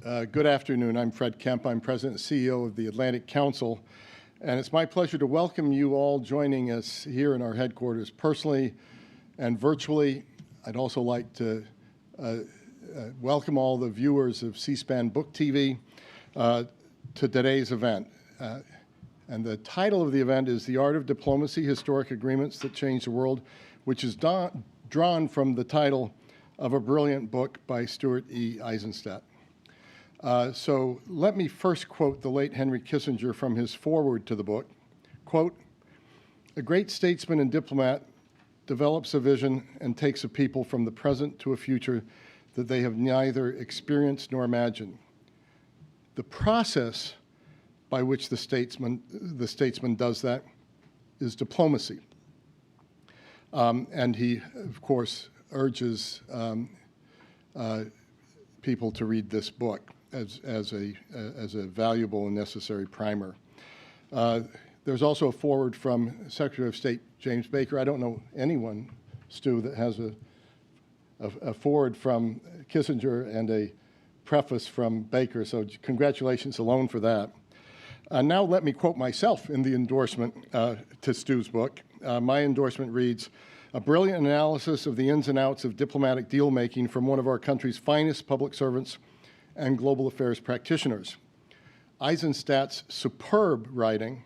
Good afternoon. I'm Fred Kemp. I'm President and CEO of the Atlantic Council, and it's my pleasure to welcome you all joining us here in our headquarters personally and virtually. I'd also like to welcome all the viewers of C-SPAN Book TV to today's event. And the title of the event is The Art of Diplomacy, Historic Agreements That Change the World, which is drawn from the title of a brilliant book by Stuart E. Eizenstat. So let me first quote the late Henry Kissinger from his foreword to the book. Quote, "A great statesman and diplomat develops a vision and takes a people from the present to a future that they have neither experienced nor imagined. The process by which the statesman does that is diplomacy." And he, of course, urges people to read this book as a valuable and necessary primer. There's also a foreword from Secretary of State James Baker. I don't know anyone, Stu, that has a foreword from Kissinger and a preface from Baker, so congratulations alone for that. Now let me quote myself in the endorsement to Stu's book. My endorsement reads, "A brilliant analysis of the ins and outs of diplomatic deal-making from one of our country's finest public servants and global affairs practitioners. Eisenstat's superb writing,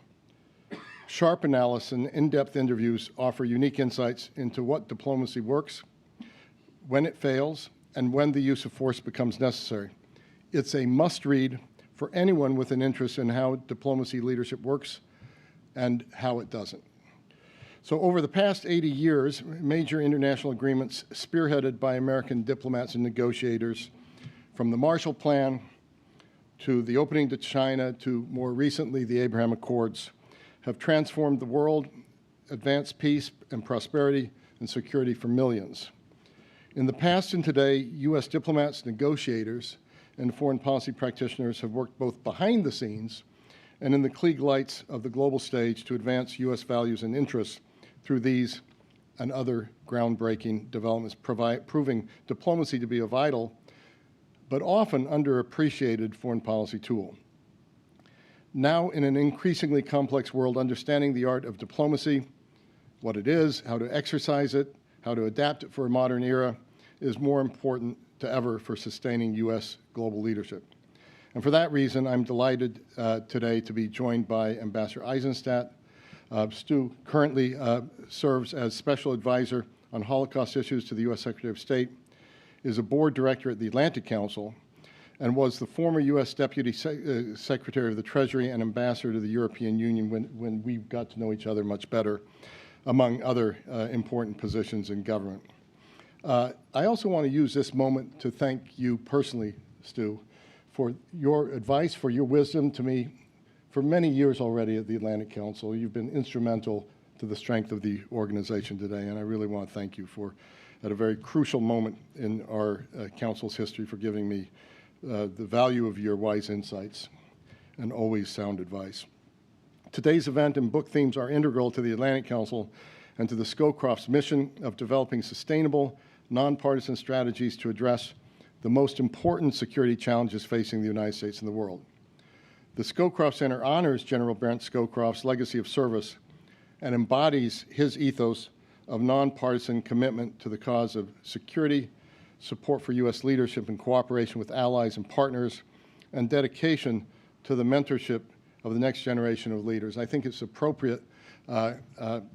sharp analysis, and in-depth interviews offer unique insights into what diplomacy works, when it fails, and when the use of force becomes necessary. It's a must-read for anyone with an interest in how diplomacy leadership works and how it doesn't." So over the past 80 years, major international agreements spearheaded by American diplomats and negotiators, from the Marshall Plan to the opening to China to more recently the Abraham Accords, have transformed the world, advanced peace and prosperity and security for millions. In the past and today, U.S. diplomats, negotiators, and foreign policy practitioners have worked both behind the scenes and in the Klieg lights of the global stage to advance U.S. values and interests through these and other groundbreaking developments, proving diplomacy to be a vital but often underappreciated foreign policy tool. Now, in an increasingly complex world, understanding the art of diplomacy, what it is, how to exercise it, how to adapt it for a modern era, is more important to ever for sustaining U.S. global leadership. And for that reason, I'm delighted today to be joined by Ambassador Eizenstat. Stu currently serves as Special Advisor on Holocaust issues to the U.S. Secretary of State, is a board director at the Atlantic Council, and was the former U.S. Deputy Secretary of the Treasury and Ambassador to the European Union when we got to know each other much better, among other important positions in government. I also want to use this moment to thank you personally, Stu, for your advice, for your wisdom to me for many years already at the Atlantic Council. You've been instrumental to the strength of the organization today, and I really want to thank you for, at a very crucial moment in our Council's history, for giving me the value of your wise insights and always sound advice. Today's event and book themes are integral to the Atlantic Council and to the Scowcroft's mission of developing sustainable, nonpartisan strategies to address the most important security challenges facing the United States and the world. The Scowcroft Center honors General Brent Scowcroft's legacy of service and embodies his ethos of nonpartisan commitment to the cause of security, support for U.S. leadership and cooperation with allies and partners, and dedication to the mentorship of the next generation of leaders. I think it's appropriate that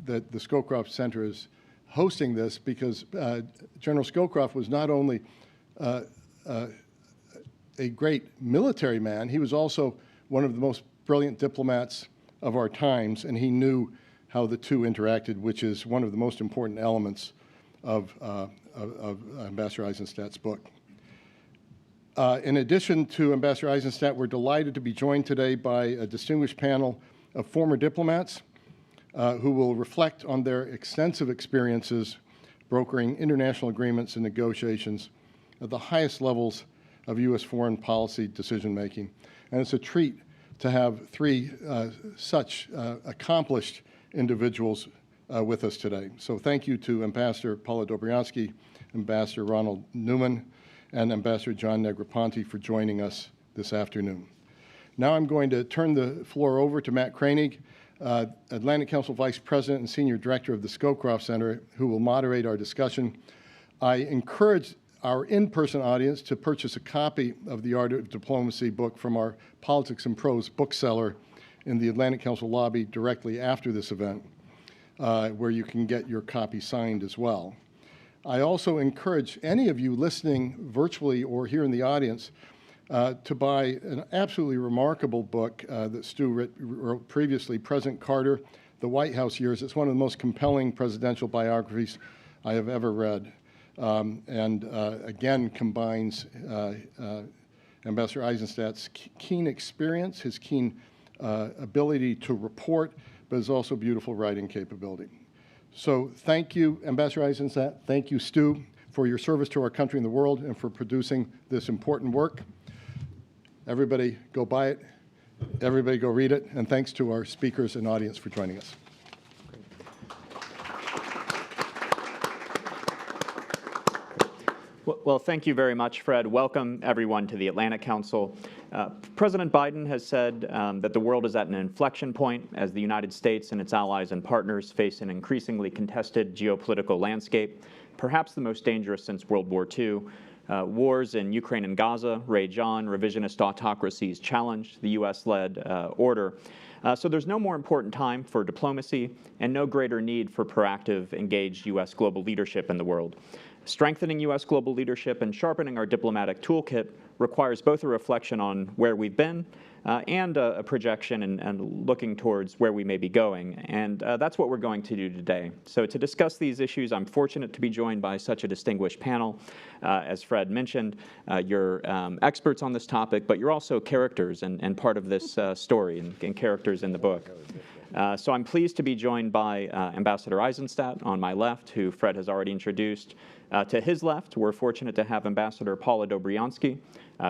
the Scowcroft Center is hosting this because General Scowcroft was not only a great military man, he was also one of the most brilliant diplomats of our times, and he knew how the two interacted, which is one of the most important elements of Ambassador Eisenstat's book. In addition to Ambassador Eizenstat, we're delighted to be joined today by a distinguished panel of former diplomats who will reflect on their extensive experiences brokering international agreements and negotiations at the highest levels of U.S. foreign policy decision-making. And it's a treat to have three such accomplished individuals with us today. So thank you to Ambassador Paula Dobriansky, Ambassador Ronald Neumann, and Ambassador John Negroponte for joining us this afternoon. Now I'm going to turn the floor over to Matt Koenig, Atlantic Council Vice President and Senior Director of the Scowcroft Center, who will moderate our discussion. I encourage our in-person audience to purchase a copy of the Art of Diplomacy book from our Politics and Prose bookseller in the Atlantic Council lobby directly after this event, where you can get your copy signed as well. I also encourage any of you listening virtually or here in the audience to buy an absolutely remarkable book that Stu wrote previously, President Carter, The White House Years. It's one of the most compelling presidential biographies I have ever read, and again combines Ambassador Eisenstat's keen experience, his keen ability to report, but his also beautiful writing capability. So thank you, Ambassador Eizenstat. Thank you, Stu, for your service to our country and the world and for producing this important work. Everybody go buy it. Everybody go read it. And thanks to our speakers and audience for joining us. Well, thank you very much, Fred. Welcome, everyone, to the Atlantic Council. President Biden has said that the world is at an inflection point as the United States and its allies and partners face an increasingly contested geopolitical landscape, perhaps the most dangerous since World War II. Wars in Ukraine and Gaza rage on, revisionist autocracies challenge the U.S.-led order. So there's no more important time for diplomacy and no greater need for proactive, engaged U.S. global leadership in the world. Strengthening U.S. global leadership and sharpening our diplomatic toolkit requires both a reflection on where we've been and a projection and looking towards where we may be going. And that's what we're going to do today. So to discuss these issues, I'm fortunate to be joined by such a distinguished panel. As Fred mentioned, you're experts on this topic, but you're also characters and part of this story and characters in the book. So I'm pleased to be joined by Ambassador Eizenstat on my left, who Fred has already introduced. To his left, we're fortunate to have Ambassador Paula Dobriansky.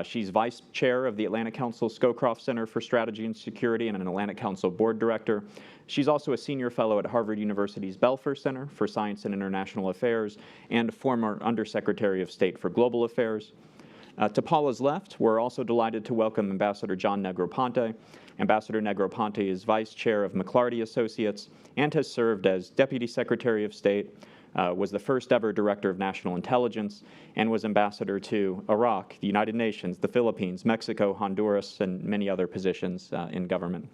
She's Vice Chair of the Atlantic Council Scowcroft Center for Strategy and Security and an Atlantic Council Board Director. She's also a Senior Fellow at Harvard University's Belfer Center for Science and International Affairs and former Undersecretary of State for Global Affairs. To Paula's left, we're also delighted to welcome Ambassador John Negroponte. Ambassador Negroponte is Vice Chair of McLarty Associates and has served as Deputy Secretary of State, was the first ever Director of National Intelligence, and was Ambassador to Iraq, the United Nations, the Philippines, Mexico, Honduras, and many other positions in government.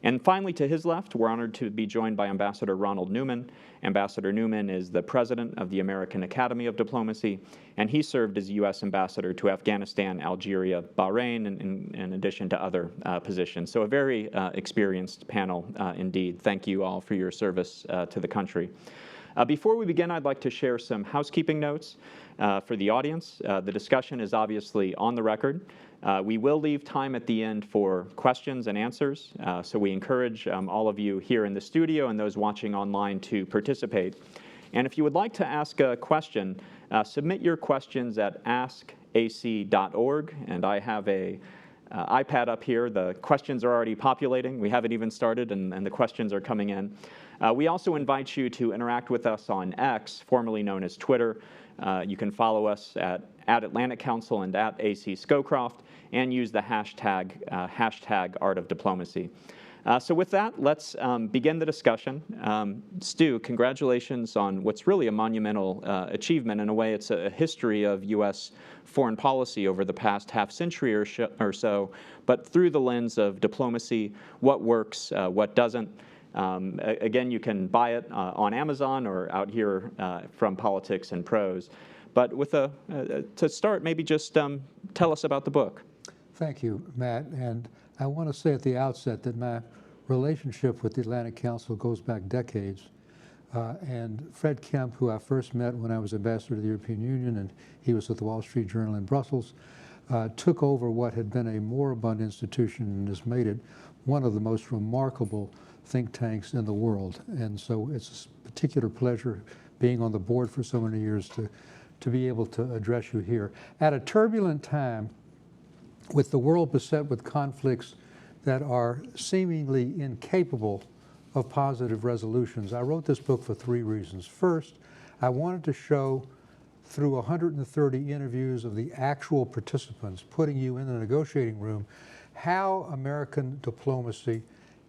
And finally, to his left, we're honored to be joined by Ambassador Ronald Neumann. Ambassador Neumann is the president of the American Academy of Diplomacy, and he served as U.S. ambassador to Afghanistan, Algeria, Bahrain, in addition to other positions. So a very experienced panel indeed. Thank you all for your service to the country. Before we begin, I'd like to share some housekeeping notes for the audience. The discussion is obviously on the record. We will leave time at the end for questions and answers, so we encourage all of you here in the studio and those watching online to participate. And if you would like to ask a question, submit your questions at askac.org, and I have a iPad up here. The questions are already populating. We haven't even started, and the questions are coming in. We also invite you to interact with us on X, formerly known as Twitter. You can follow us at Atlantic Council and at AC Scowcroft, and use the hashtag Art of Diplomacy. So with that, let's begin the discussion. Stu, congratulations on what's really a monumental achievement. In a way, it's a history of U.S. foreign policy over the past half century or so, but through the lens of diplomacy, what works, what doesn't. Again, you can buy it on Amazon or out here from Politics and Prose. But to start, maybe just tell us about the book. Thank you, Matt. And I want to say at the outset that my relationship with the Atlantic Council goes back decades. And Fred Kemp, who I first met when I was ambassador to the European Union, and he was at the Wall Street Journal in Brussels, took over what had been a moribund institution and has made it one of the most remarkable think tanks in the world. And so it's a particular pleasure being on the board for so many years to be able to address you here. At a turbulent time, with the world beset with conflicts that are seemingly incapable of positive resolutions, I wrote this book for three reasons. First, I wanted to show through 130 interviews of the actual participants, putting you in the negotiating room, how American diplomacy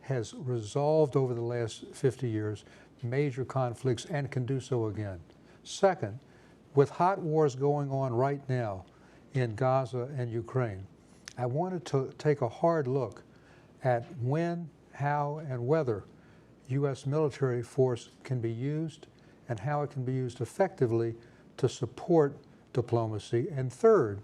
has resolved over the last 50 years major conflicts and can do so again. Second, with hot wars going on right now in Gaza and Ukraine, I wanted to take a hard look at when, how, and whether U.S. military force can be used and how it can be used effectively to support diplomacy. And third,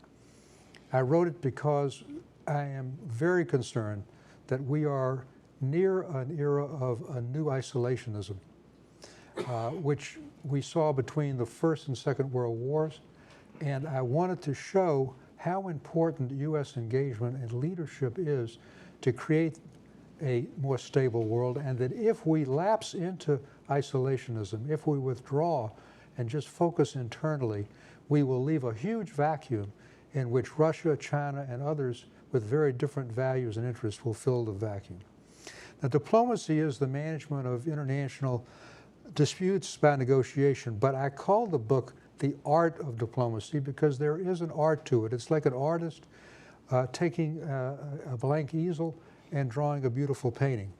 I wrote it because I am very concerned that we are near an era of a new isolationism, which we saw between the First and Second World Wars. And I wanted to show how important U.S. engagement and leadership is to create a more stable world, and that if we lapse into isolationism, if we withdraw and just focus internally, we will leave a huge vacuum in which Russia, China, and others with very different values and interests will fill the vacuum. Now, diplomacy is the management of international disputes by negotiation, but I call the book The Art of Diplomacy because there is an art to it. It's like an artist taking a blank easel and drawing a beautiful painting.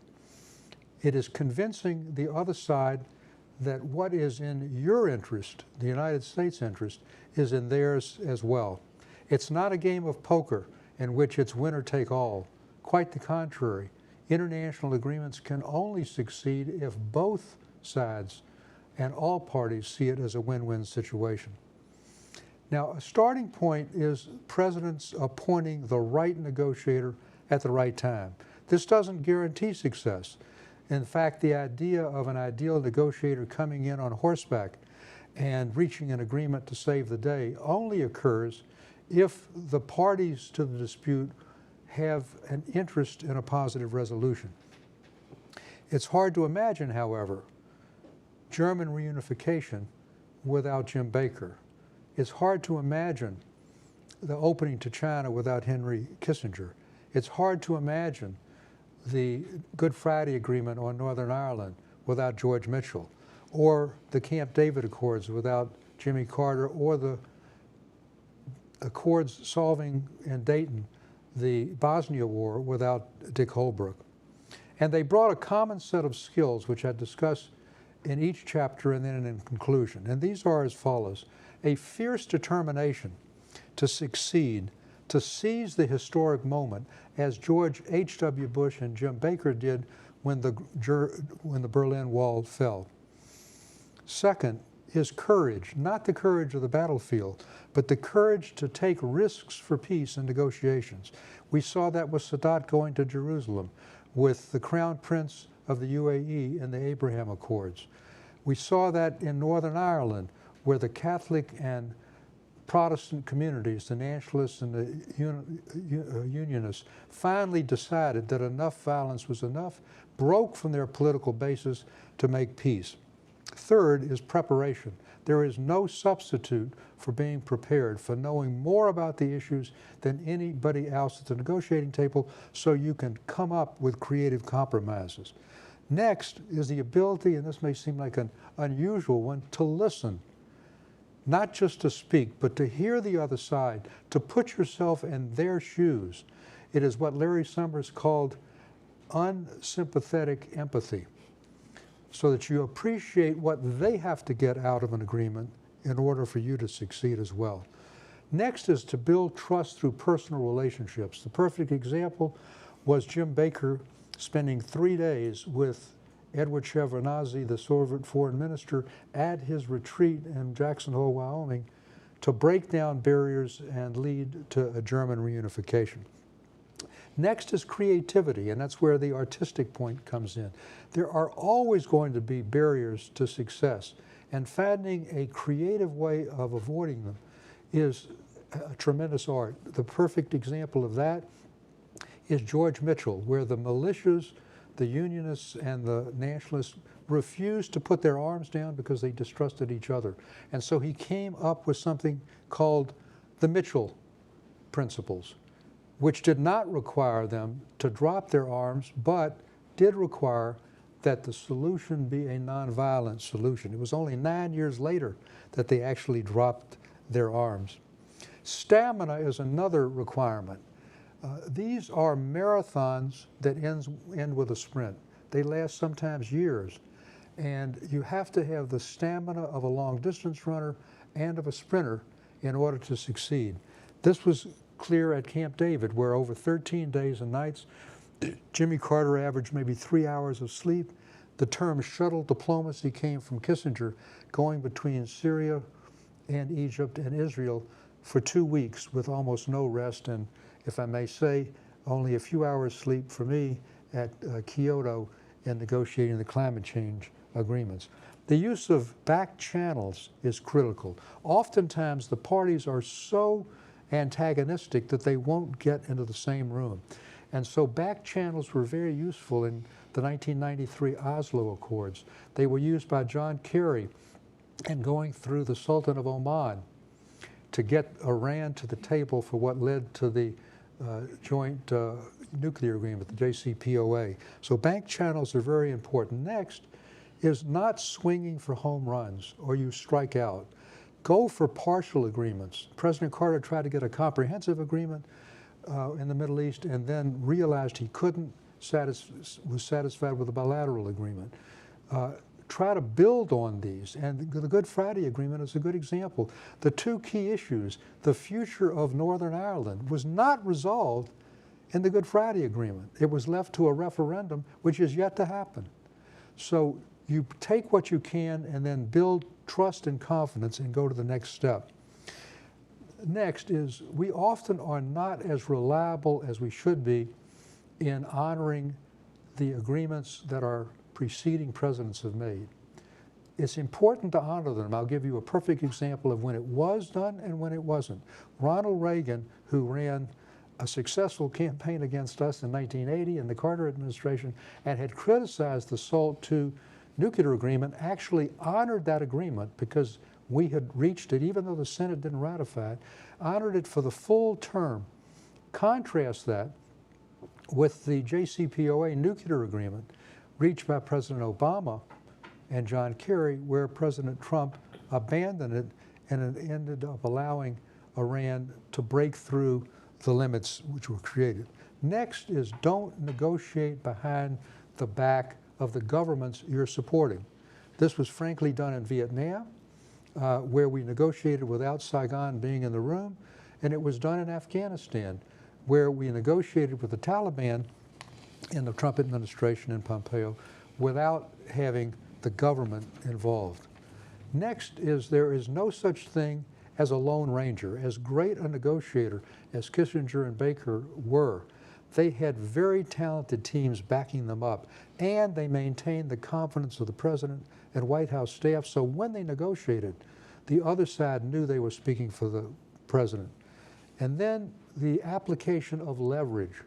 It is convincing the other side that what is in your interest, the United States' interest, is in theirs as well. It's not a game of poker in which it's winner take all. Quite the contrary. International agreements can only succeed if both sides and all parties see it as a win-win situation. Now, a starting point is presidents appointing the right negotiator at the right time. This doesn't guarantee success. In fact, the idea of an ideal negotiator coming in on horseback and reaching an agreement to save the day only occurs if the parties to the dispute have an interest in a positive resolution. It's hard to imagine, however, German reunification without Jim Baker. It's hard to imagine the opening to China without Henry Kissinger. It's hard to imagine the Good Friday Agreement on Northern Ireland without George Mitchell, or the Camp David Accords without Jimmy Carter, or the Accords solving in Dayton the Bosnia War without Dick Holbrooke. And they brought a common set of skills, which I discuss in each chapter and then in conclusion. And these are as follows: a fierce determination to succeed, to seize the historic moment, as George H.W. Bush and Jim Baker did when the Berlin Wall fell. Second is courage, not the courage of the battlefield, but the courage to take risks for peace and negotiations. We saw that with Sadat going to Jerusalem, with the Crown Prince of the UAE in the Abraham Accords. We saw that in Northern Ireland, where the Catholic and Protestant communities, the nationalists and the unionists, finally decided that enough violence was enough, broke from their political basis to make peace. Third is preparation. There is no substitute for being prepared, for knowing more about the issues than anybody else at the negotiating table, so you can come up with creative compromises. Next is the ability, and this may seem like an unusual one, to listen. Not just to speak, but to hear the other side, to put yourself in their shoes. It is what Larry Summers called unsympathetic empathy, so that you appreciate what they have to get out of an agreement in order for you to succeed as well. Next is to build trust through personal relationships. The perfect example was Jim Baker spending 3 days with Edward Shevardnadze, the Soviet foreign minister, at his retreat in Jackson Hole, Wyoming, to break down barriers and lead to a German reunification. Next is creativity, and that's where the artistic point comes in. There are always going to be barriers to success, and finding a creative way of avoiding them is a tremendous art. The perfect example of that is George Mitchell, where the militias, the Unionists and the Nationalists refused to put their arms down because they distrusted each other. And so he came up with something called the Mitchell Principles, which did not require them to drop their arms, but did require that the solution be a nonviolent solution. It was only 9 years later that they actually dropped their arms. Stamina is another requirement. These are marathons that end with a sprint. They last sometimes years. And you have to have the stamina of a long-distance runner and of a sprinter in order to succeed. This was clear at Camp David, where over 13 days and nights, Jimmy Carter averaged maybe 3 hours of sleep. The term shuttle diplomacy came from Kissinger, going between Syria and Egypt and Israel for 2 weeks with almost no rest, and if I may say, only a few hours sleep for me at Kyoto in negotiating the climate change agreements. The use of back channels is critical. Oftentimes the parties are so antagonistic that they won't get into the same room. And so back channels were very useful in the 1993 Oslo Accords. They were used by John Kerry in going through the Sultan of Oman to get Iran to the table for what led to the joint nuclear agreement, the JCPOA. So back channels are very important. Next is not swinging for home runs or you strike out. Go for partial agreements. President Carter tried to get a comprehensive agreement in the Middle East and then realized he couldn't, was satisfied with a bilateral agreement. Try to build on these, and the Good Friday Agreement is a good example. The two key issues, the future of Northern Ireland, was not resolved in the Good Friday Agreement. It was left to a referendum, which is yet to happen. So you take what you can and then build trust and confidence and go to the next step. Next is, we often are not as reliable as we should be in honoring the agreements that our preceding presidents have made. It's important to honor them. I'll give you a perfect example of when it was done and when it wasn't. Ronald Reagan, who ran a successful campaign against us in 1980 in the Carter administration and had criticized the SALT II nuclear agreement, actually honored that agreement because we had reached it, even though the Senate didn't ratify it, honored it for the full term. Contrast that with the JCPOA nuclear agreement reached by President Obama and John Kerry, where President Trump abandoned it and it ended up allowing Iran to break through the limits which were created. Next is, don't negotiate behind the back of the governments you're supporting. This was frankly done in Vietnam, where we negotiated without Saigon being in the room, and it was done in Afghanistan, where we negotiated with the Taliban in the Trump administration and Pompeo without having the government involved. Next is, there is no such thing as a lone ranger. As great a negotiator as Kissinger and Baker were, they had very talented teams backing them up, and they maintained the confidence of the president and White House staff, so when they negotiated, the other side knew they were speaking for the president. And then the application of leverage.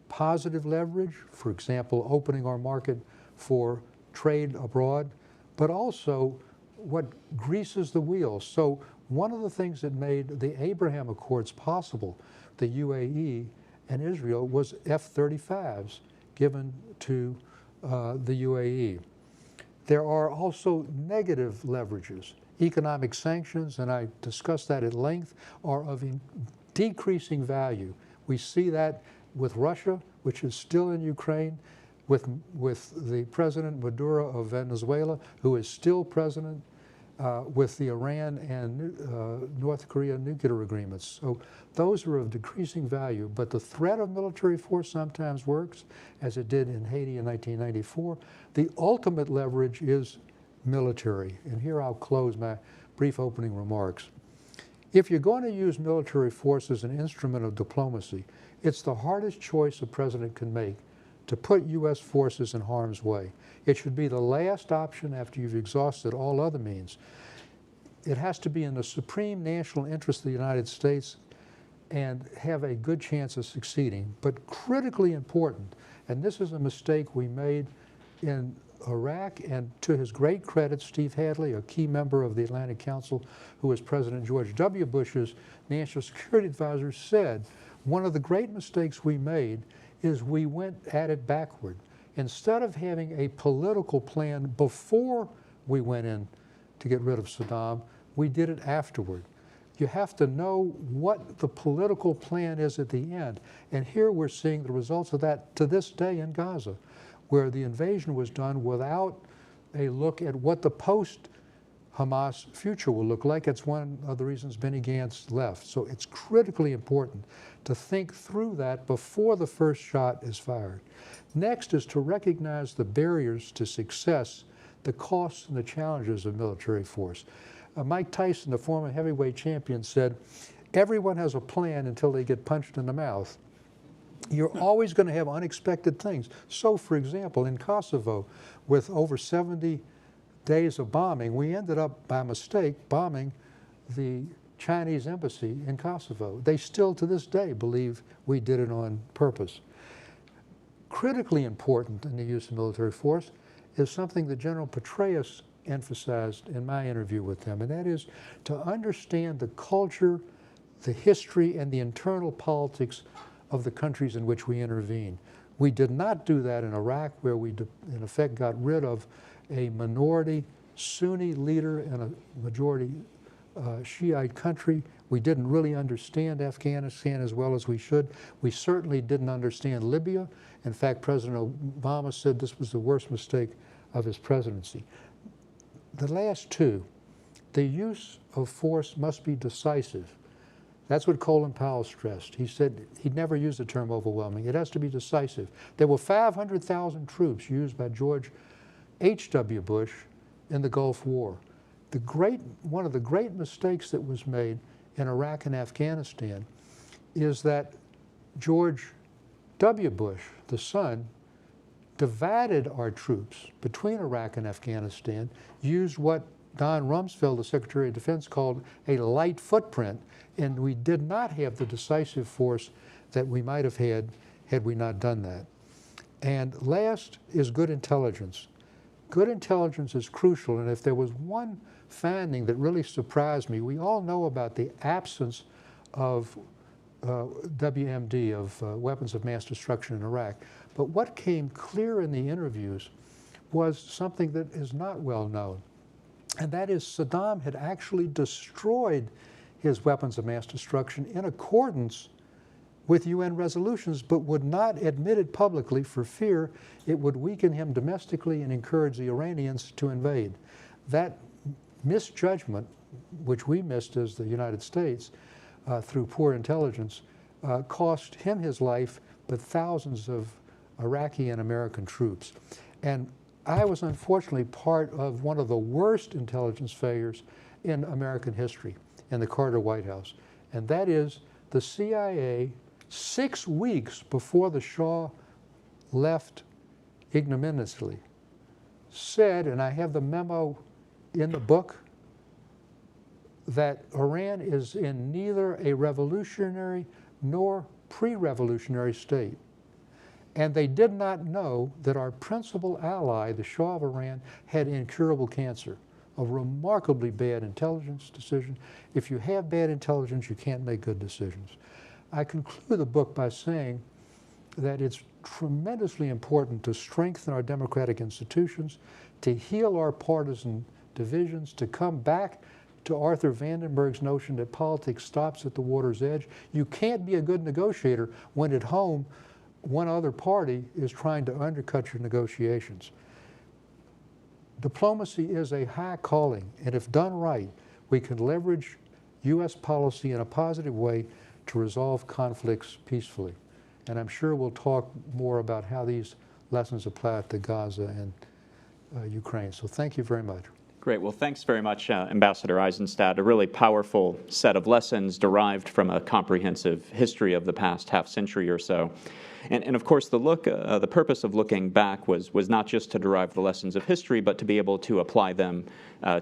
Positive leverage, for example, opening our market for trade abroad, but also what greases the wheels. So one of the things that made the Abraham Accords possible, the UAE and Israel, was F-35s given to the UAE. There are also negative leverages. Economic sanctions, and I discussed that at length, are of decreasing value. We see that with Russia, which is still in Ukraine, with the President Maduro of Venezuela, who is still president, with the Iran and North Korea nuclear agreements. So those are of decreasing value, but the threat of military force sometimes works, as it did in Haiti in 1994. The ultimate leverage is military, and here I'll close my brief opening remarks. If you're going to use military force as an instrument of diplomacy, it's the hardest choice a president can make, to put U.S. forces in harm's way. It should be the last option after you've exhausted all other means. It has to be in the supreme national interest of the United States and have a good chance of succeeding. But critically important, and this is a mistake we made in Iraq, and to his great credit, Steve Hadley, a key member of the Atlantic Council, who was President George W. Bush's national security advisor, said, one of the great mistakes we made is we went at it backward. Instead of having a political plan before we went in to get rid of Saddam, we did it afterward. You have to know what the political plan is at the end. And here we're seeing the results of that to this day in Gaza, where the invasion was done without a look at what the post-Hamas future will look like. It's one of the reasons Benny Gantz left. So it's critically important to think through that before the first shot is fired. Next is to recognize the barriers to success, the costs and the challenges of military force. Mike Tyson, the former heavyweight champion, said, everyone has a plan until they get punched in the mouth. You're always going to have unexpected things. So, for example, in Kosovo, with over 70 days of bombing, we ended up, by mistake, bombing the Chinese embassy in Kosovo. They still, to this day, believe we did it on purpose. Critically important in the use of military force is something that General Petraeus emphasized in my interview with him, and that is to understand the culture, the history, and the internal politics of the countries in which we intervene. We did not do that in Iraq, where we, in effect, got rid of a minority Sunni leader in a majority Shiite country. We didn't really understand Afghanistan as well as we should. We certainly didn't understand Libya. In fact, President Obama said this was the worst mistake of his presidency. The last two, the use of force must be decisive. That's what Colin Powell stressed. He said he'd never used the term overwhelming. It has to be decisive. There were 500,000 troops used by George H.W. Bush in the Gulf War. One of the great mistakes that was made in Iraq and Afghanistan is that George W. Bush, the son, divided our troops between Iraq and Afghanistan, used what Don Rumsfeld, the Secretary of Defense, called a light footprint, and we did not have the decisive force that we might have had we not done that. And last is good intelligence. Good intelligence is crucial, and if there was one finding that really surprised me, we all know about the absence of WMD, of weapons of mass destruction in Iraq. But what came clear in the interviews was something that is not well known, and that is Saddam had actually destroyed his weapons of mass destruction in accordance with UN resolutions, but would not admit it publicly for fear it would weaken him domestically and encourage the Iranians to invade. That misjudgment, which we missed as the United States through poor intelligence, cost him his life, but thousands of Iraqi and American troops. And I was unfortunately part of one of the worst intelligence failures in American history in the Carter White House. And that is the CIA, 6 weeks before the Shah left ignominiously, said, and I have the memo in the book, that Iran is in neither a revolutionary nor pre-revolutionary state. And they did not know that our principal ally, the Shah of Iran, had incurable cancer. A remarkably bad intelligence decision. If you have bad intelligence, you can't make good decisions. I conclude the book by saying that it's tremendously important to strengthen our democratic institutions, to heal our partisan divisions, to come back to Arthur Vandenberg's notion that politics stops at the water's edge. You can't be a good negotiator when at home one other party is trying to undercut your negotiations. Diplomacy is a high calling, and if done right, we can leverage U.S. policy in a positive way to resolve conflicts peacefully. And I'm sure we'll talk more about how these lessons apply to Gaza and Ukraine. So thank you very much. Great. Well, thanks very much, Ambassador Eizenstat. A really powerful set of lessons derived from a comprehensive history of the past half century or so. And of course, the purpose of looking back was not just to derive the lessons of history, but to be able to apply them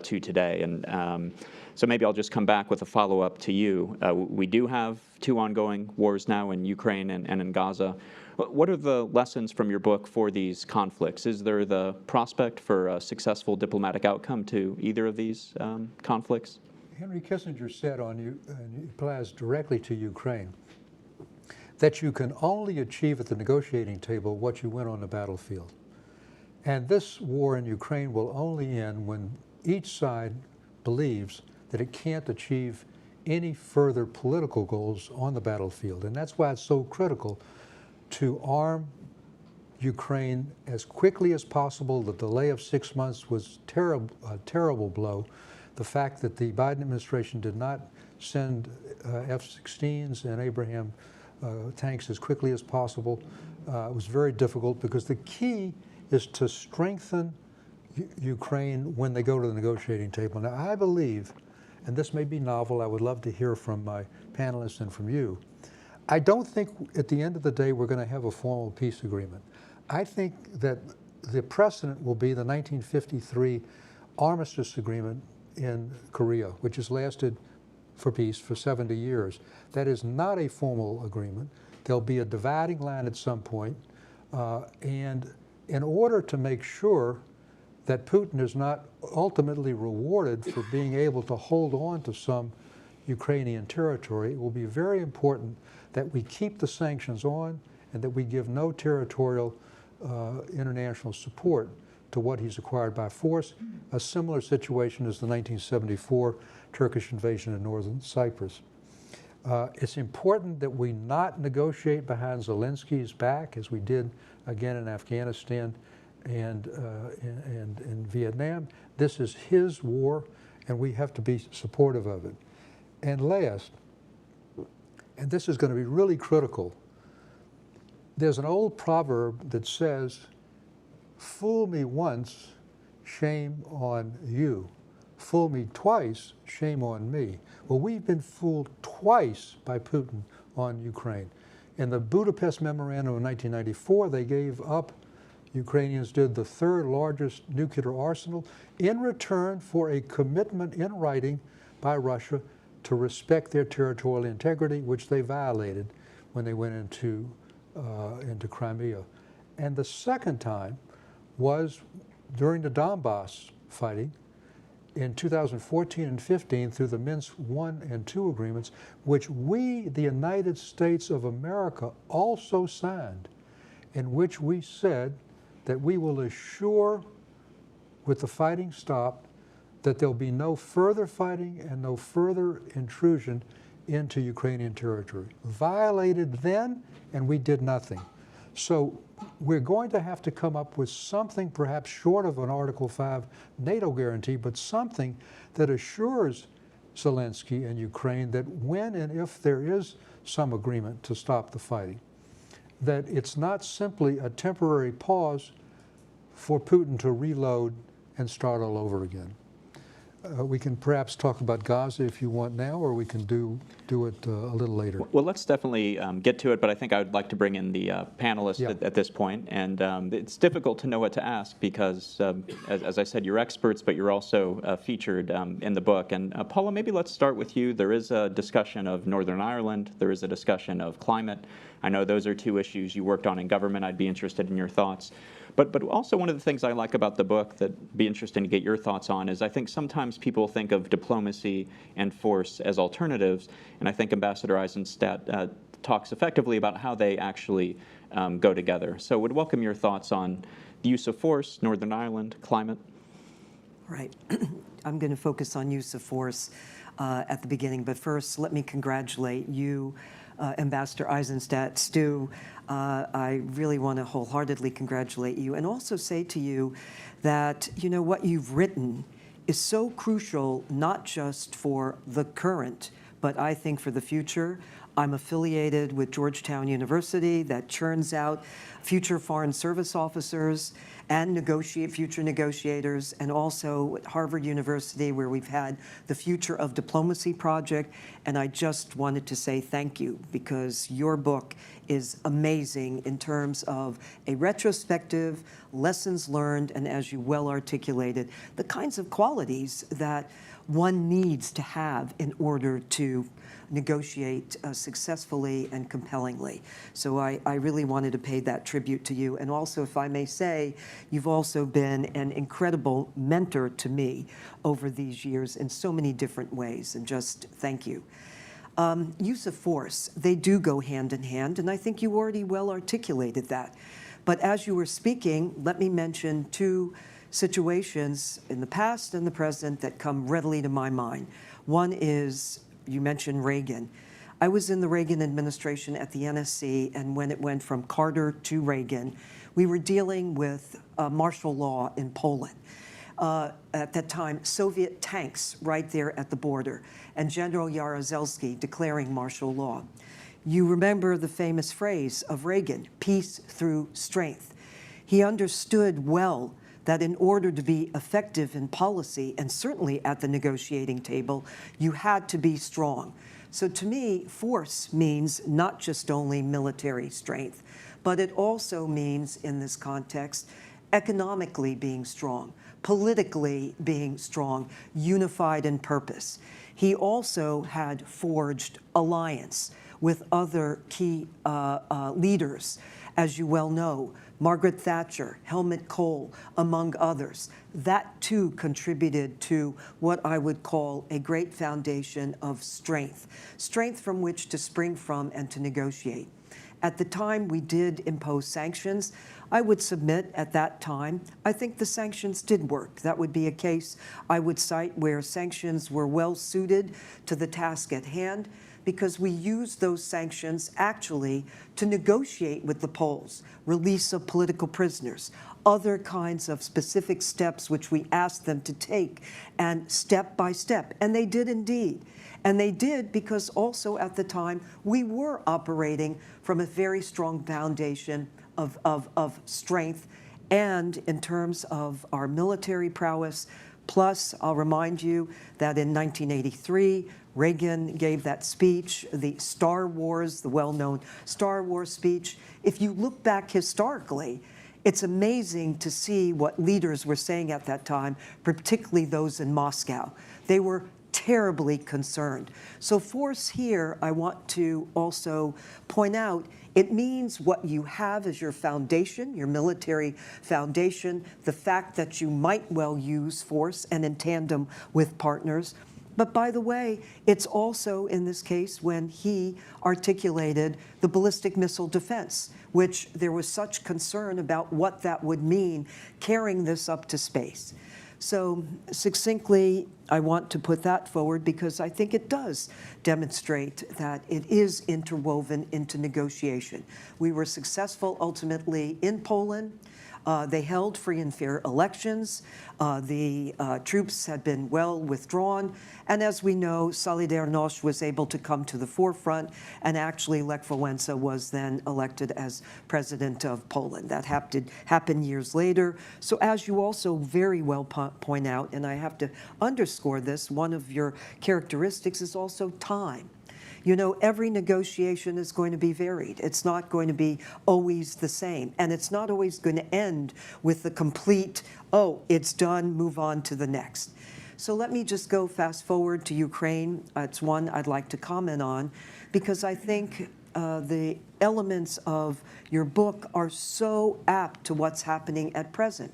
to today. And so maybe I'll just come back with a follow-up to you. We do have 2 ongoing wars now in Ukraine and in Gaza. What are the lessons from your book for these conflicts? Is there the prospect for a successful diplomatic outcome to either of these conflicts? Henry Kissinger said and it applies directly to Ukraine, that you can only achieve at the negotiating table what you win on the battlefield. And this war in Ukraine will only end when each side believes that it can't achieve any further political goals on the battlefield. And that's why it's so critical to arm Ukraine as quickly as possible. The delay of 6 months was a terrible blow. The fact that the Biden administration did not send F-16s and Abraham tanks as quickly as possible was very difficult, because the key is to strengthen Ukraine when they go to the negotiating table. Now, I believe, and this may be novel, I would love to hear from my panelists and from you, I don't think at the end of the day we're going to have a formal peace agreement. I think that the precedent will be the 1953 armistice agreement in Korea, which has lasted for peace for 70 years. That is not a formal agreement. There'll be a dividing line at some point, and in order to make sure that Putin is not ultimately rewarded for being able to hold on to some Ukrainian territory, it will be very important that we keep the sanctions on and that we give no territorial international support to what he's acquired by force. A similar situation as the 1974 Turkish invasion of northern Cyprus. It's important that we not negotiate behind Zelensky's back, as we did again in Afghanistan and in Vietnam. This is his war, and we have to be supportive of it. And last, and this is going to be really critical, there's an old proverb that says, "Fool me once, shame on you. Fool me twice, shame on me." Well, we've been fooled twice by Putin on Ukraine. In the Budapest Memorandum of 1994, they gave up, Ukrainians did, the third largest nuclear arsenal in return for a commitment in writing by Russia to respect their territorial integrity, which they violated when they went into Crimea. And the second time was during the Donbass fighting in 2014 and 15 through the Minsk I and II agreements, which we, the United States of America, also signed, in which we said that we will assure, with the fighting stopped, that there'll be no further fighting and no further intrusion into Ukrainian territory. Violated then, and we did nothing. So we're going to have to come up with something perhaps short of an Article 5 NATO guarantee, but something that assures Zelensky and Ukraine that when and if there is some agreement to stop the fighting, that it's not simply a temporary pause for Putin to reload and start all over again. We can perhaps talk about Gaza if you want now, or we can do it a little later. Well, let's definitely get to it, but I think I would like to bring in the panelists at this point. And it's difficult to know what to ask because, as I said, you're experts, but you're also featured in the book. And Paula, maybe let's start with you. There is a discussion of Northern Ireland. There is a discussion of climate. I know those are two issues you worked on in government. I'd be interested in your thoughts. But also one of the things I like about the book that'd be interesting to get your thoughts on is I think sometimes people think of diplomacy and force as alternatives, and I think Ambassador Eizenstat talks effectively about how they actually go together. So would welcome your thoughts on the use of force, Northern Ireland, climate. Right. I'm going to focus on use of force at the beginning, but first let me congratulate you, Ambassador Eizenstat. Stu, I really want to wholeheartedly congratulate you and also say to you that, you know, what you've written is so crucial, not just for the current, but I think for the future. I'm affiliated with Georgetown University that churns out future foreign service officers and future negotiators, and also at Harvard University, where we've had the Future of Diplomacy project. And I just wanted to say thank you, because your book is amazing in terms of a retrospective, lessons learned, and as you well articulated, the kinds of qualities that one needs to have in order to negotiate successfully and compellingly. So I really wanted to pay that tribute to you. And also, if I may say, you've also been an incredible mentor to me over these years in so many different ways, and just thank you. Use of force, they do go hand in hand, and I think you already well articulated that. But as you were speaking, let me mention two situations in the past and the present that come readily to my mind. One is you mentioned Reagan. I was in the Reagan administration at the NSC, and when it went from Carter to Reagan, we were dealing with martial law in Poland. At that time, Soviet tanks right there at the border, and General Jaruzelski declaring martial law. You remember the famous phrase of Reagan, peace through strength. He understood well that in order to be effective in policy, and certainly at the negotiating table, you had to be strong. So to me, force means not just only military strength, but it also means, in this context, economically being strong, politically being strong, unified in purpose. He also had forged alliance with other key leaders, as you well know, Margaret Thatcher, Helmut Kohl, among others. That too contributed to what I would call a great foundation of strength from which to spring from and to negotiate. At the time we did impose sanctions, I would submit at that time, I think the sanctions did work. That would be a case I would cite where sanctions were well suited to the task at hand, because we used those sanctions actually to negotiate with the Poles, release of political prisoners, other kinds of specific steps which we asked them to take, and step by step. And they did indeed. And they did because also at the time we were operating from a very strong foundation of strength, and in terms of our military prowess. Plus, I'll remind you that in 1983, Reagan gave that speech, the Star Wars, the well-known Star Wars speech. If you look back historically, it's amazing to see what leaders were saying at that time, particularly those in Moscow. They were terribly concerned. So force here, I want to also point out, it means what you have as your foundation, your military foundation, the fact that you might well use force and in tandem with partners. But by the way, it's also in this case when he articulated the ballistic missile defense, which there was such concern about what that would mean, carrying this up to space. So succinctly, I want to put that forward because I think it does demonstrate that it is interwoven into negotiation. We were successful ultimately in Poland. They held free and fair elections. The troops had been well withdrawn. And as we know, Solidarność was able to come to the forefront, and actually Lech Wałęsa was then elected as president of Poland. That happened years later. So as you also very well point out, and I have to underscore this, one of your characteristics is also time. You know, every negotiation is going to be varied. It's not going to be always the same. And it's not always going to end with the complete, oh, it's done, move on to the next. So let me just go fast forward to Ukraine. It's one I'd like to comment on because I think the elements of your book are so apt to what's happening at present.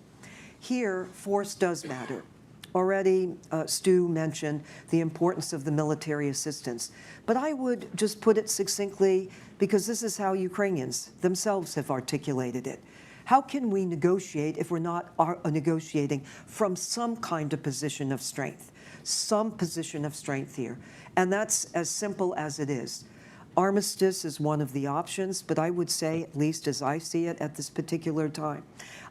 Here, force does matter. Already, Stu mentioned the importance of the military assistance. But I would just put it succinctly, because this is how Ukrainians themselves have articulated it. How can we negotiate if we're not negotiating from some kind of position of strength? Some position of strength here. And that's as simple as it is. Armistice is one of the options, but I would say, at least as I see it at this particular time,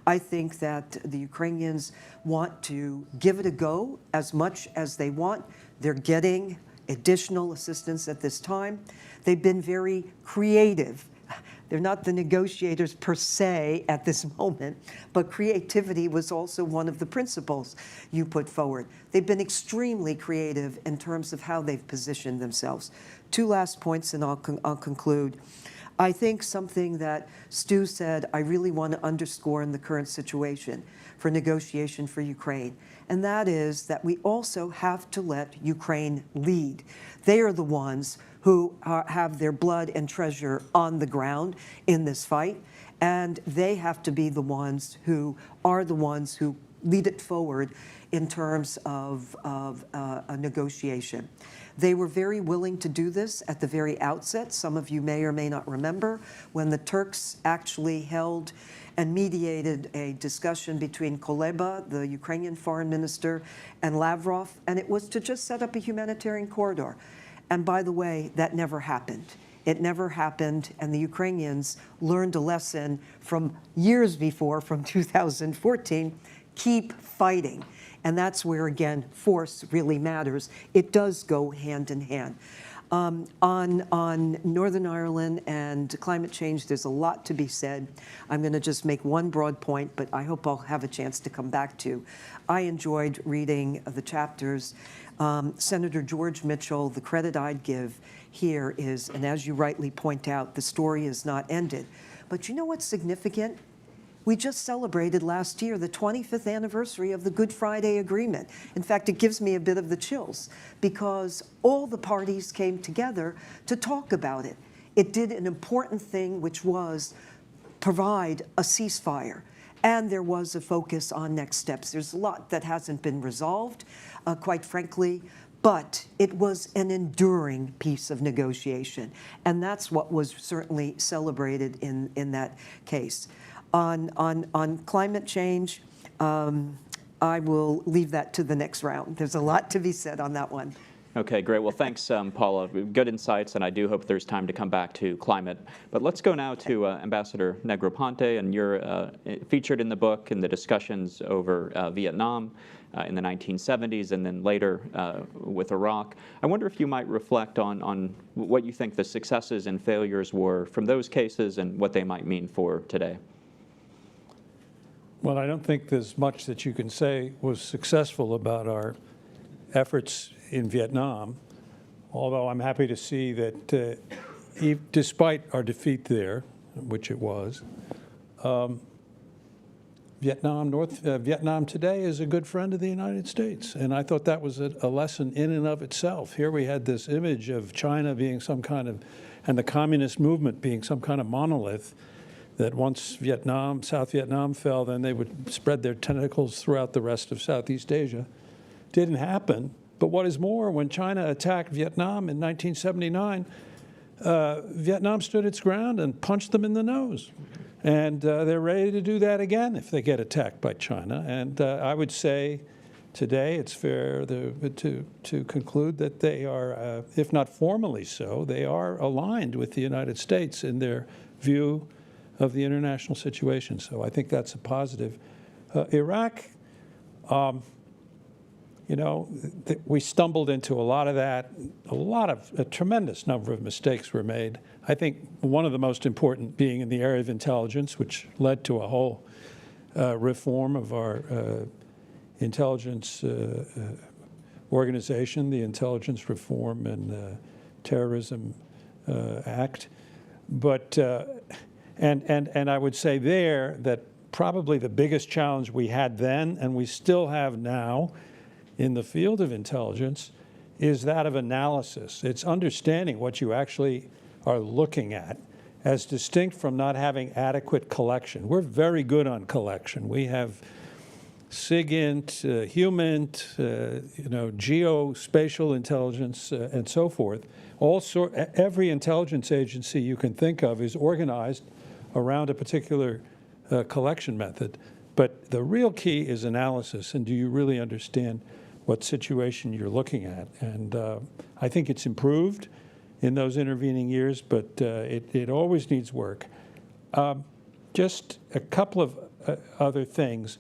I think that the Ukrainians want to give it a go as much as they want. They're getting additional assistance at this time. They've been very creative. They're not the negotiators per se at this moment, but creativity was also one of the principles you put forward. They've been extremely creative in terms of how they've positioned themselves. Two last points and I'll conclude. I think something that Stu said I really want to underscore in the current situation for negotiation for Ukraine, and that is that we also have to let Ukraine lead. They are the ones who have their blood and treasure on the ground in this fight, and they have to be the ones who lead it forward in terms of a negotiation. They were very willing to do this at the very outset. Some of you may or may not remember when the Turks actually held and mediated a discussion between Kuleba, the Ukrainian foreign minister, and Lavrov, and it was to just set up a humanitarian corridor. And by the way, that never happened. It never happened, and the Ukrainians learned a lesson from years before, from 2014, keep fighting. And that's where, again, force really matters. It does go hand in hand. On Northern Ireland and climate change, there's a lot to be said. I'm going to just make one broad point, but I hope I'll have a chance to come back to. I enjoyed reading the chapters. Senator George Mitchell, the credit I'd give here is, and as you rightly point out, the story is not ended. But you know what's significant? We just celebrated last year the 25th anniversary of the Good Friday Agreement. In fact, it gives me a bit of the chills because all the parties came together to talk about it. It did an important thing, which was provide a ceasefire. And there was a focus on next steps. There's a lot that hasn't been resolved, quite frankly, but it was an enduring piece of negotiation. And that's what was certainly celebrated in that case. On climate change, I will leave that to the next round. There's a lot to be said on that one. Okay, great. Well, thanks, Paula. Good insights, and I do hope there's time to come back to climate. But let's go now to Ambassador Negroponte, and you're featured in the book in the discussions over Vietnam in the 1970s and then later with Iraq. I wonder if you might reflect on what you think the successes and failures were from those cases and what they might mean for today. Well, I don't think there's much that you can say was successful about our efforts in Vietnam, although I'm happy to see that despite our defeat there, which it was, Vietnam today is a good friend of the United States. And I thought that was a lesson in and of itself. Here we had this image of China being some kind of, and the communist movement being some kind of monolith, that once South Vietnam fell, then they would spread their tentacles throughout the rest of Southeast Asia. Didn't happen. But what is more, when China attacked Vietnam in 1979, Vietnam stood its ground and punched them in the nose. And they're ready to do that again if they get attacked by China. And I would say today it's fair to conclude that they are, if not formally so, they are aligned with the United States in their view of the international situation. So I think that's a positive. Iraq, you know, we stumbled into a lot of that. A tremendous number of mistakes were made. I think one of the most important being in the area of intelligence, which led to a whole reform of our intelligence organization, the Intelligence Reform and Terrorism Act. But and I would say there that probably the biggest challenge we had then, and we still have now, in the field of intelligence, is that of analysis. It's understanding what you actually are looking at, as distinct from not having adequate collection. We're very good on collection. We have SIGINT, HUMINT, geospatial intelligence, and so forth. Every intelligence agency you can think of is organized around a particular collection method. But the real key is analysis, and do you really understand what situation you're looking at? And I think it's improved in those intervening years, but it always needs work. Just a couple of other things.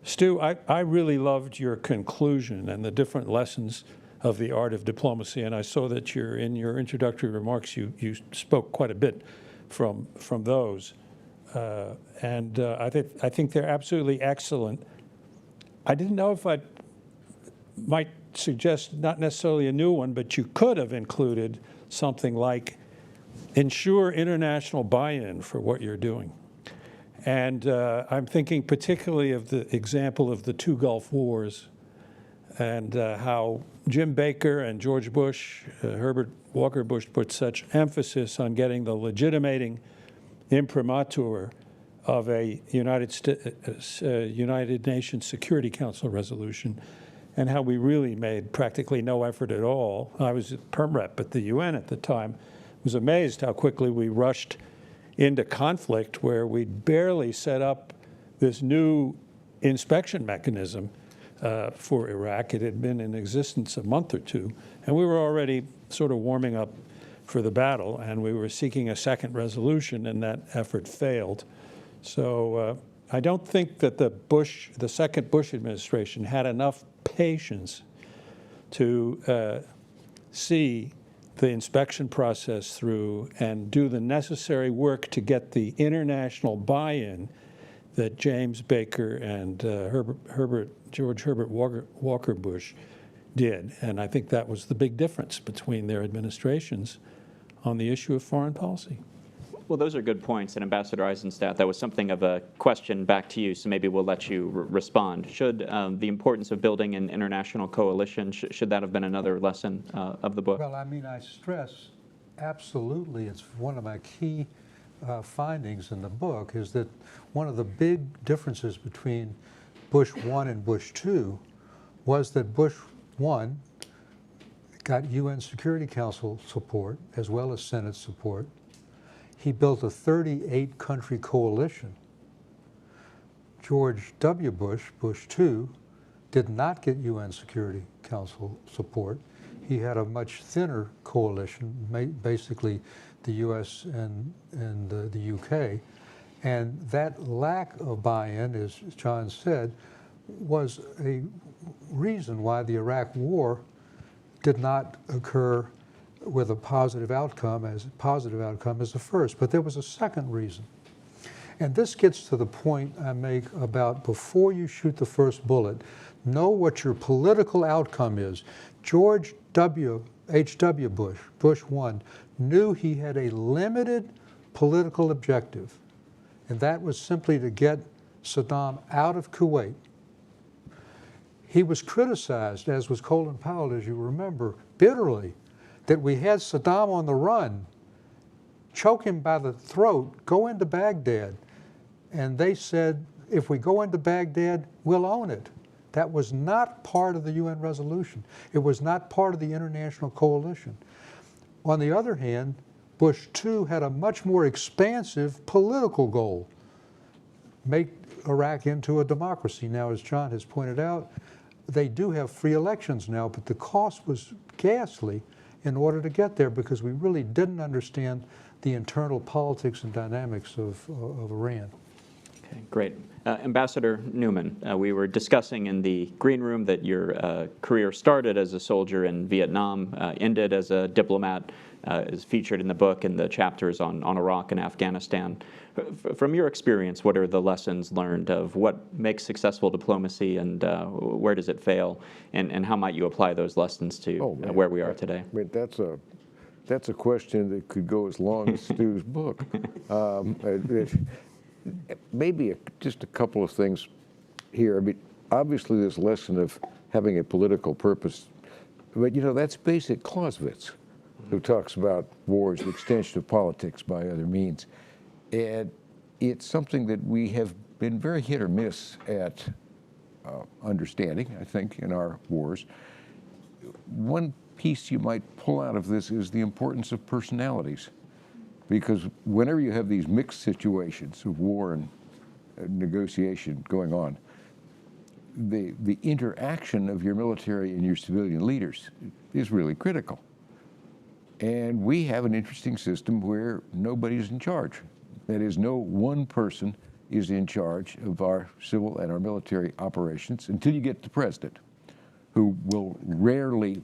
Stu, I really loved your conclusion and the different lessons of the art of diplomacy, and I saw that in your introductory remarks you spoke quite a bit from those. I think they're absolutely excellent. I didn't know if I might suggest not necessarily a new one, but you could have included something like ensure international buy-in for what you're doing. And I'm thinking particularly of the example of the two Gulf Wars and how Jim Baker and George Bush, Herbert Walker Bush, put such emphasis on getting the legitimating imprimatur of a United Nations Security Council resolution, and how we really made practically no effort at all. I was perm rep at the UN at the time. Was amazed how quickly we rushed into conflict where we'd barely set up this new inspection mechanism for Iraq. It had been in existence a month or two, and we were already sort of warming up for the battle, and we were seeking a second resolution, and that effort failed. So I don't think that the second Bush administration had enough patience to see the inspection process through and do the necessary work to get the international buy-in that James Baker and George Herbert Walker Bush did. And I think that was the big difference between their administrations on the issue of foreign policy. Well, those are good points, and Ambassador Eizenstat, that was something of a question back to you, so maybe we'll let you respond. Should the importance of building an international coalition, should that have been another lesson of the book? Well, I mean, I stress absolutely, it's one of my key findings in the book, is that one of the big differences between Bush 1 and Bush 2 was that Bush 1 got UN Security Council support as well as Senate support. He built a 38-country coalition. George W. Bush, Bush 2, did not get UN Security Council support. He had a much thinner coalition, basically the US and the UK. And that lack of buy-in, as John said, was a reason why the Iraq War did not occur with a positive outcome as the first. But there was a second reason. And this gets to the point I make about before you shoot the first bullet, know what your political outcome is. George H.W. Bush, Bush 1, knew he had a limited political objective, and that was simply to get Saddam out of Kuwait. He was criticized, as was Colin Powell, as you remember, bitterly, that we had Saddam on the run, choke him by the throat, go into Baghdad. And they said, if we go into Baghdad, we'll own it. That was not part of the UN resolution. It was not part of the international coalition. On the other hand, Bush 2 had a much more expansive political goal, make Iraq into a democracy. Now, as John has pointed out, they do have free elections now, but the cost was ghastly in order to get there because we really didn't understand the internal politics and dynamics of Iran. Okay, great. Ambassador Neumann, we were discussing in the green room that your career started as a soldier in Vietnam, ended as a diplomat, is featured in the book and the chapters on Iraq and Afghanistan. From your experience, what are the lessons learned of what makes successful diplomacy and where does it fail? And how might you apply those lessons to where we are today? I mean, that's a question that could go as long as Stu's book. Maybe just a couple of things here. I mean, obviously this lesson of having a political purpose, but you know, that's basic Clausewitz, who talks about war as the extension of politics by other means. And it's something that we have been very hit or miss at understanding, I think, in our wars. One piece you might pull out of this is the importance of personalities. Because whenever you have these mixed situations of war and negotiation going on, the interaction of your military and your civilian leaders is really critical. And we have an interesting system where nobody's in charge. That is, no one person is in charge of our civil and our military operations until you get the president, who will rarely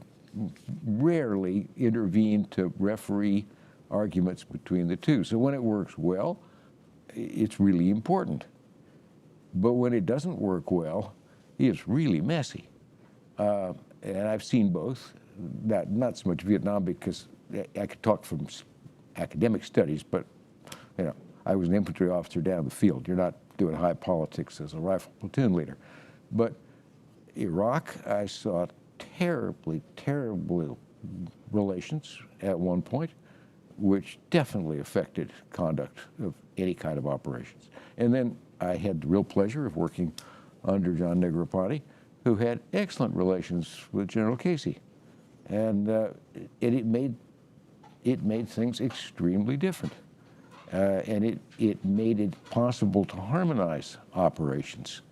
intervene to referee arguments between the two. So when it works well, it's really important. But when it doesn't work well, it's really messy. And I've seen both, not so much Vietnam because I could talk from academic studies, but you know, I was an infantry officer down the field. You're not doing high politics as a rifle platoon leader. But Iraq, I saw terrible relations at one point, which definitely affected conduct of any kind of operations. And then I had the real pleasure of working under John Negroponte, who had excellent relations with General Casey. And it made things extremely different. And it made it possible to harmonize operations.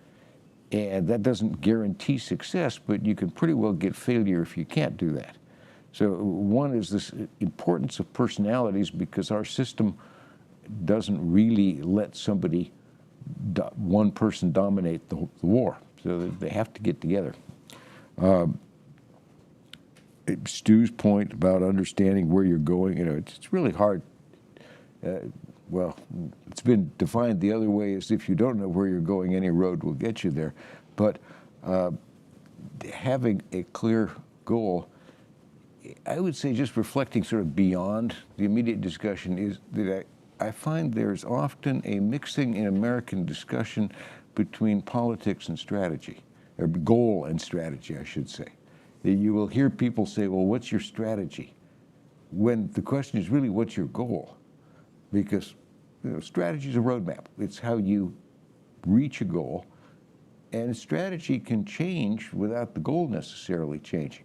And that doesn't guarantee success, but you can pretty well get failure if you can't do that. So one is this importance of personalities, because our system doesn't really let somebody, one person dominate the war. So they have to get together. Stu's point about understanding where you're going, it's really hard. Well, it's been defined the other way, as if you don't know where you're going, any road will get you there. But having a clear goal, I would say, just reflecting sort of beyond the immediate discussion, is that I find there's often a mixing in American discussion between politics and strategy, or goal and strategy, I should say. You will hear people say, well, what's your strategy? When the question is really, what's your goal? Because strategy is a roadmap. It's how you reach a goal, and strategy can change without the goal necessarily changing.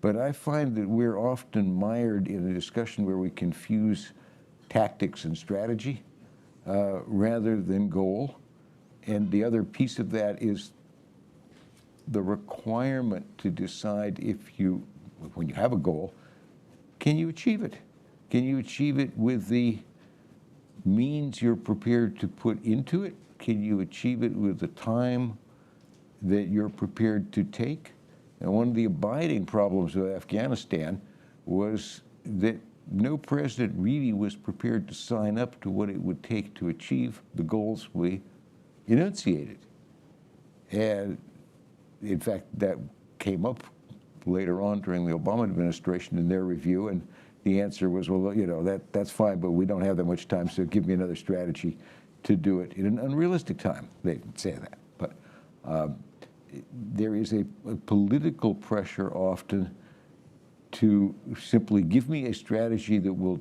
But I find that we're often mired in a discussion where we confuse tactics and strategy rather than goal. And the other piece of that is the requirement to decide when you have a goal, can you achieve it? Can you achieve it with the means you're prepared to put into it? Can you achieve it with the time that you're prepared to take? And one of the abiding problems with Afghanistan was that no president really was prepared to sign up to what it would take to achieve the goals we enunciated. And in fact, that came up later on during the Obama administration in their review, and the answer was, well, that's fine, but we don't have that much time, so give me another strategy to do it in an unrealistic time. They didn't say that, but there is a political pressure often to simply give me a strategy that will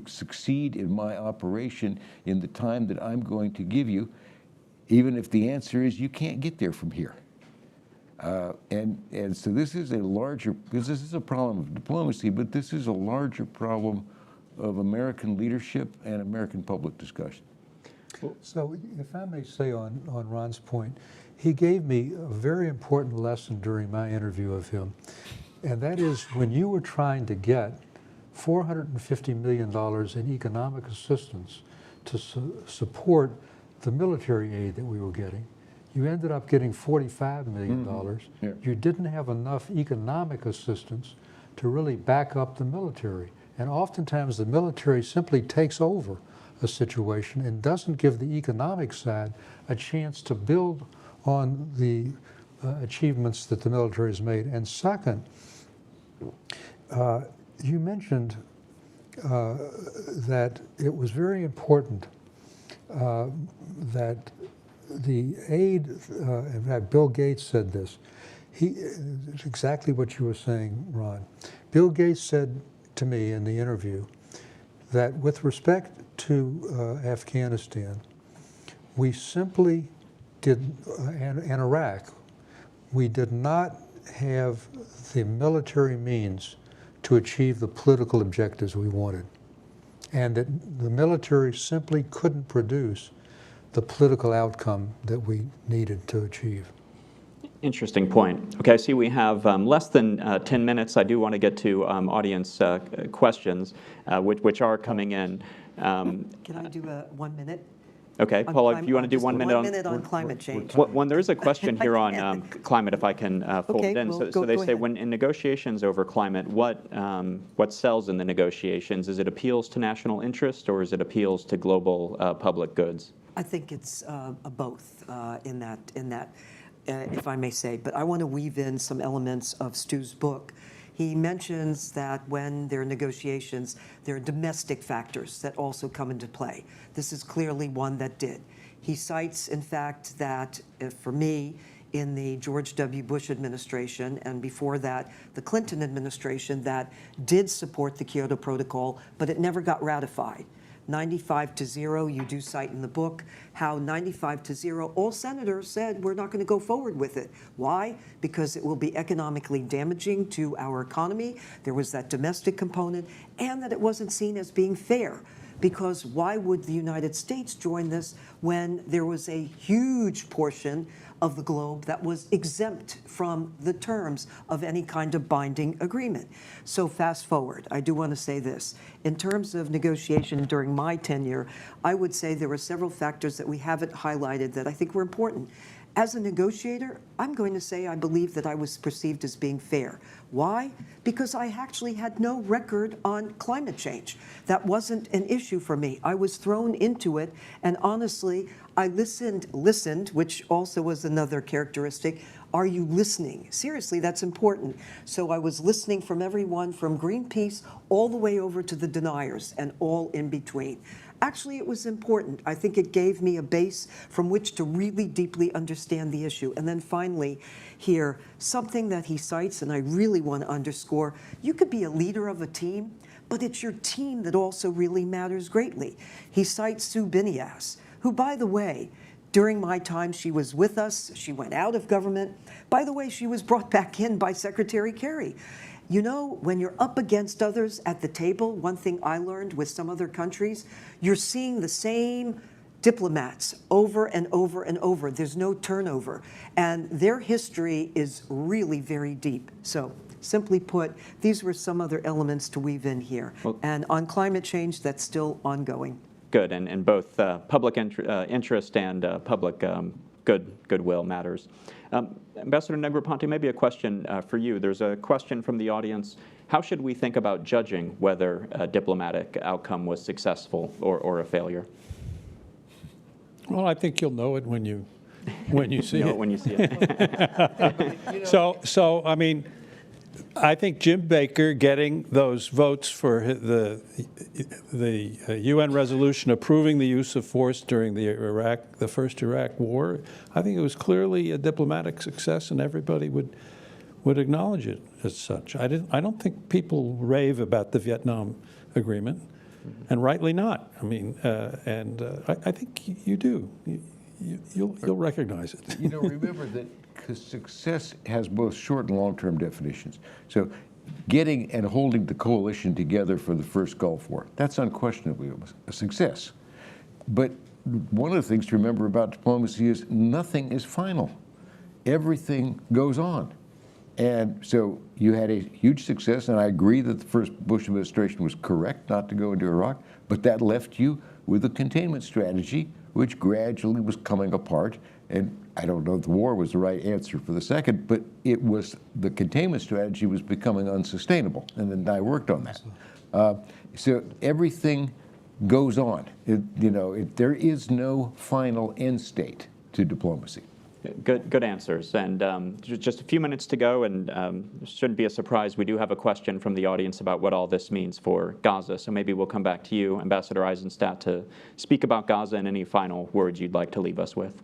succeed in my operation in the time that I'm going to give you, even if the answer is you can't get there from here. And so this is because this is a problem of diplomacy, but this is a larger problem of American leadership and American public discussion. So if I may say on Ron's point, he gave me a very important lesson during my interview of him, and that is when you were trying to get $450 million in economic assistance to support the military aid that we were getting, you ended up getting $45 million. Mm-hmm. Yeah. You didn't have enough economic assistance to really back up the military. And oftentimes the military simply takes over a situation and doesn't give the economic side a chance to build on the achievements that the military has made. And second, you mentioned that it was very important that the aid, in fact, Bill Gates said this. It's exactly what you were saying, Ron. Bill Gates said to me in the interview that with respect to Afghanistan, we simply and Iraq, we did not have the military means to achieve the political objectives we wanted, and that the military simply couldn't produce the political outcome that we needed to achieve. Interesting point. Okay, I see we have less than 10 minutes. I do want to get to audience questions, which are coming in. Can I do a 1 minute? Okay, Paula, if you want to do 1 minute on... 1 minute on climate change. When there is a question here on climate, if I can fold it in. Well, so they say, ahead. when in negotiations over climate, what sells in the negotiations? Is it appeals to national interest, or is it appeals to global public goods? I think it's both in that, if I may say. But I want to weave in some elements of Stu's book. He mentions that when there are negotiations, there are domestic factors that also come into play. This is clearly one that did. He cites, in fact, that for me, in the George W. Bush administration, and before that, the Clinton administration, that did support the Kyoto Protocol, but it never got ratified. 95-0, you do cite in the book how 95-0, all senators said we're not going to go forward with it. Why? Because it will be economically damaging to our economy. There was that domestic component, and that it wasn't seen as being fair. Because why would the United States join this when there was a huge portion of the globe that was exempt from the terms of any kind of binding agreement. So fast forward, I do want to say this. In terms of negotiation during my tenure, I would say there were several factors that we haven't highlighted that I think were important. As a negotiator, I'm going to say I believe that I was perceived as being fair. Why? Because I actually had no record on climate change. That wasn't an issue for me. I was thrown into it, and honestly, I listened, which also was another characteristic. Are you listening? Seriously, that's important. So I was listening from everyone from Greenpeace all the way over to the deniers and all in between. Actually, it was important. I think it gave me a base from which to really deeply understand the issue. And then finally, here, something that he cites, and I really want to underscore, you could be a leader of a team, but it's your team that also really matters greatly. He cites Sue Binias, who, by the way, during my time, she was with us. She went out of government. By the way, she was brought back in by Secretary Kerry. You know, when you're up against others at the table, one thing I learned with some other countries, you're seeing the same diplomats over and over and over. There's no turnover. And their history is really very deep. So simply put, these were some other elements to weave in here. Well, and on climate change, that's still ongoing. Good, and both public interest and public goodwill matters. Ambassador Negroponte, maybe a question for you. There's a question from the audience. How should we think about judging whether a diplomatic outcome was successful or a failure? Well, I think you'll know it when you see You know it. it when you see it. So I mean, I think Jim Baker getting those votes for the UN resolution approving the use of force during the first Iraq War, I think it was clearly a diplomatic success, and everybody would acknowledge it as such. I don't think people rave about the Vietnam Agreement, and rightly not. I mean, I think you do. You'll recognize it. You know, remember that because success has both short and long-term definitions. So getting and holding the coalition together for the first Gulf War, that's unquestionably a success. But one of the things to remember about diplomacy is nothing is final. Everything goes on. And so you had a huge success, and I agree that the first Bush administration was correct not to go into Iraq, but that left you with a containment strategy which gradually was coming apart. And I don't know if the war was the right answer for the second, but it was, the containment strategy was becoming unsustainable, and then I worked on that. So everything goes on. There is no final end state to diplomacy. Good answers. And just a few minutes to go, and it shouldn't be a surprise. We do have a question from the audience about what all this means for Gaza. So maybe we'll come back to you, Ambassador Eizenstat, to speak about Gaza and any final words you'd like to leave us with.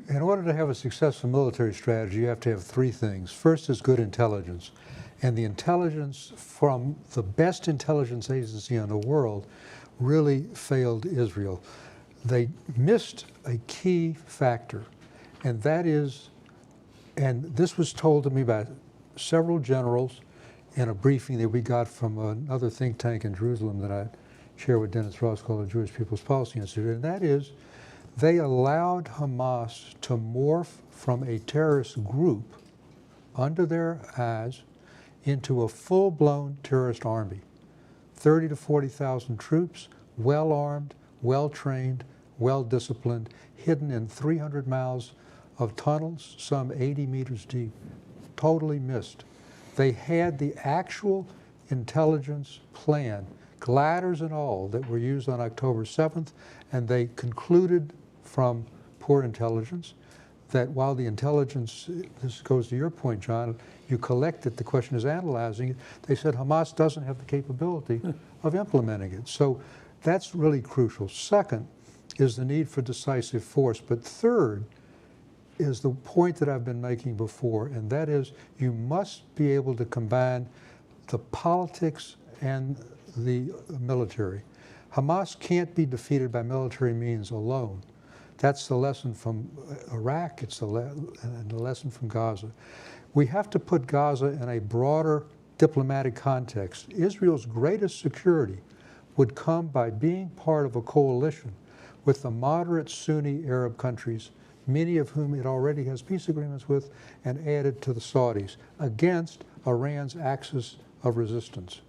In order to have a successful military strategy, you have to have three things. First is good intelligence. And the intelligence from the best intelligence agency in the world really failed Israel. They missed a key factor, and that is, and this was told to me by several generals in a briefing that we got from another think tank in Jerusalem that I share with Dennis Ross called the Jewish People's Policy Institute, and that is, they allowed Hamas to morph from a terrorist group under their eyes into a full-blown terrorist army. 30 to 40,000 troops, well-armed, well-trained, well-disciplined, hidden in 300 miles of tunnels, some 80 meters deep, totally missed. They had the actual intelligence plan, gliders and all, that were used on October 7th, and they concluded from poor intelligence that while the intelligence, this goes to your point, John, you collect it, the question is analyzing it, they said Hamas doesn't have the capability of implementing it. So that's really crucial. Second is the need for decisive force. But third is the point that I've been making before, and that is you must be able to combine the politics and the military. Hamas can't be defeated by military means alone. That's the lesson from Iraq, it's the lesson from Gaza. We have to put Gaza in a broader diplomatic context. Israel's greatest security would come by being part of a coalition with the moderate Sunni Arab countries many of whom it already has peace agreements with, and added to the Saudis, against Iran's axis of resistance.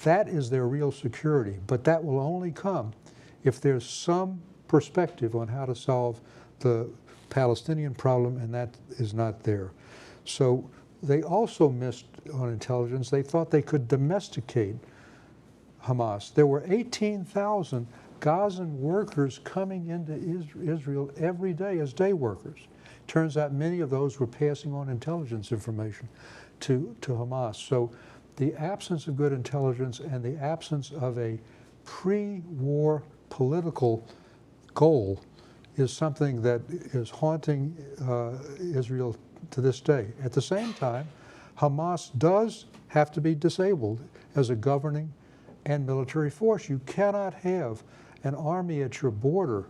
That is their real security, but that will only come if there's some perspective on how to solve the Palestinian problem, and that is not there. So they also missed on intelligence. They thought they could domesticate Hamas. There were 18,000 Gazan workers coming into Israel every day as day workers. Turns out many of those were passing on intelligence information to Hamas. So the absence of good intelligence and the absence of a pre-war political goal is something that is haunting Israel to this day. At the same time, Hamas does have to be disabled as a governing and military force. You cannot have an army at your border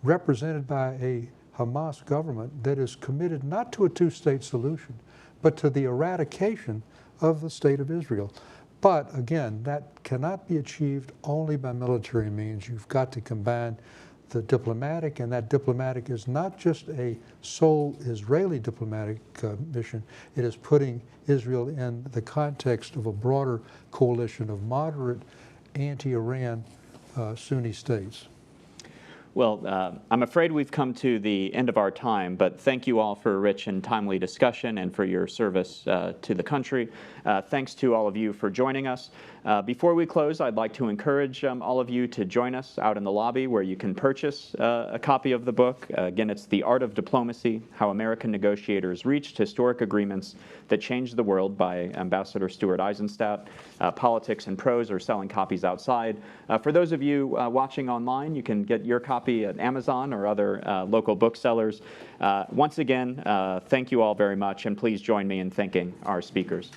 represented by a Hamas government that is committed not to a two-state solution, but to the eradication of the state of Israel. But again, that cannot be achieved only by military means. You've got to combine the diplomatic, and that diplomatic is not just a sole Israeli diplomatic mission. It is putting Israel in the context of a broader coalition of moderate anti-Iran Sunni states. Well, I'm afraid we've come to the end of our time, but thank you all for a rich and timely discussion and for your service to the country. Thanks to all of you for joining us. Before we close, I'd like to encourage all of you to join us out in the lobby where you can purchase a copy of the book. Again, it's The Art of Diplomacy, How American Negotiators Reached Historic Agreements That Changed the World by Ambassador Stuart Eizenstat. Politics and Prose are selling copies outside. For those of you watching online, you can get your copy at Amazon or other local booksellers. Once again, thank you all very much, and please join me in thanking our speakers.